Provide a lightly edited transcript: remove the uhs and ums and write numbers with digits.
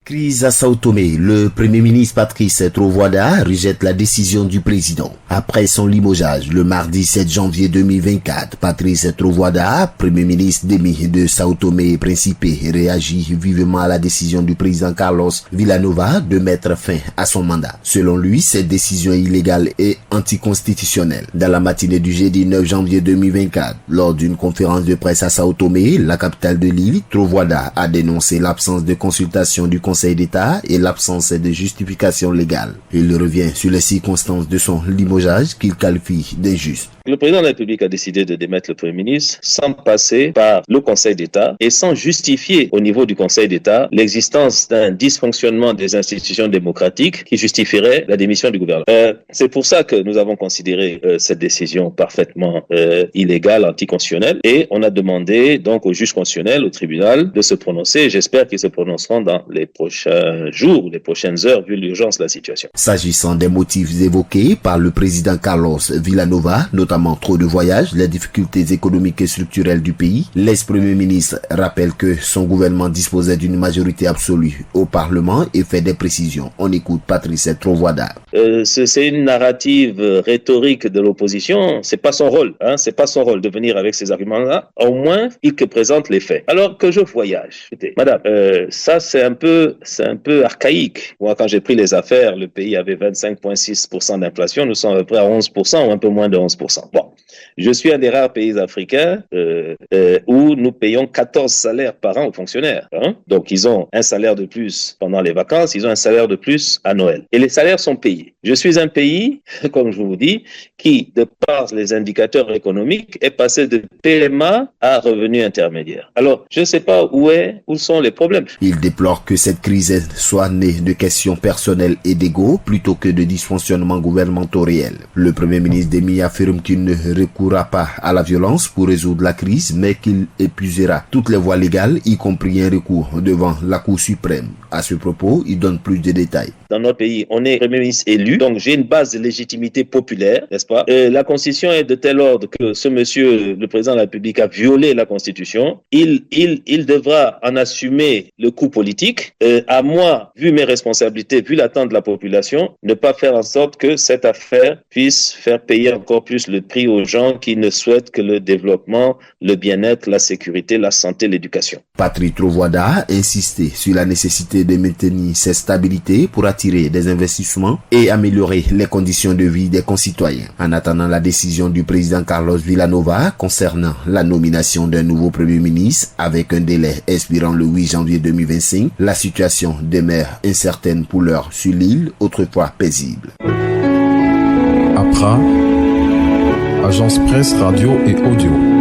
Crise à Sao Tomé, le Premier ministre Patrice Trovoada rejette la décision du président. Après son limogeage le mardi 7 janvier 2024, Patrice Trovoada, Premier ministre démis de Sao Tomé et Principe, réagit vivement à la décision du président Carlos Villanova de mettre fin à son mandat. Selon lui, cette décision est illégale et anticonstitutionnelle. Dans la matinée du jeudi 9 janvier 2024, lors d'une conférence de presse à Sao Tomé, la capitale de l'île, Trovoada a dénoncé l'absence de consultation du Conseil d'État et l'absence de justification légale. Il revient sur les circonstances de son limogeage qu'il qualifie d'injuste. Le président de la République a décidé de démettre le Premier ministre sans passer par le Conseil d'État et sans justifier au niveau du Conseil d'État l'existence d'un dysfonctionnement des institutions démocratiques qui justifierait la démission du gouvernement. C'est pour ça que nous avons considéré cette décision parfaitement illégale, anticonstitutionnelle, et on a demandé donc au juge constitutionnel, au tribunal, de se prononcer. J'espère qu'ils se prononceront dans les prochains jours, les prochaines heures, vu l'urgence de la situation. S'agissant des motifs évoqués par le président Carlos Villanova, notamment trop de voyages, les difficultés économiques et structurelles du pays, l'ex-premier ministre rappelle que son gouvernement disposait d'une majorité absolue au Parlement et fait des précisions. On écoute Patrice Trovoada. C'est une narrative rhétorique de l'opposition. C'est pas son rôle. C'est pas son rôle de venir avec ces arguments-là. Au moins, il que présente les faits. Alors que je voyage. Écoutez, madame, ça c'est un peu archaïque. Moi, quand j'ai pris les affaires, le pays avait 25,6% d'inflation. Nous sommes à peu près à 11% ou un peu moins de 11%. Bon, je suis un des rares pays africains où nous payons 14 salaires par an aux fonctionnaires. Donc, ils ont un salaire de plus pendant les vacances, ils ont un salaire de plus à Noël. Et les salaires sont payés. Je suis un pays, comme je vous dis, qui, de par les indicateurs économiques, est passé de PMA à revenu intermédiaire. Alors, je ne sais pas où sont les problèmes. Il déplore que cette crise soit née de questions personnelles et d'ego plutôt que de dysfonctionnements gouvernementaux réels. Le Premier ministre démis affirme qu'il ne recourra pas à la violence pour résoudre la crise, mais qu'il épuisera toutes les voies légales, y compris un recours devant la Cour suprême. À ce propos, il donne plus de détails. Dans notre pays, on est Premier ministre élu, donc j'ai une base de légitimité populaire, n'est-ce pas? La Constitution est de tel ordre que ce monsieur, le président de la République, a violé la Constitution. Il devra en assumer le coût politique. À moi, vu mes responsabilités, vu l'attente de la population, ne pas faire en sorte que cette affaire puisse faire payer encore plus le prix aux gens qui ne souhaitent que le développement, le bien-être, la sécurité, la santé, l'éducation. Patrice Trovoada a insisté sur la nécessité de maintenir cette stabilité pour attirer des investissements et améliorer les conditions de vie des concitoyens. En attendant la décision du président Carlos Villanova concernant la nomination d'un nouveau Premier ministre avec un délai expirant le 8 janvier 2025, la situation demeure incertaine pour l'heure sur l'île, autrefois paisible. APRA, Agence Presse, Radio et Audio.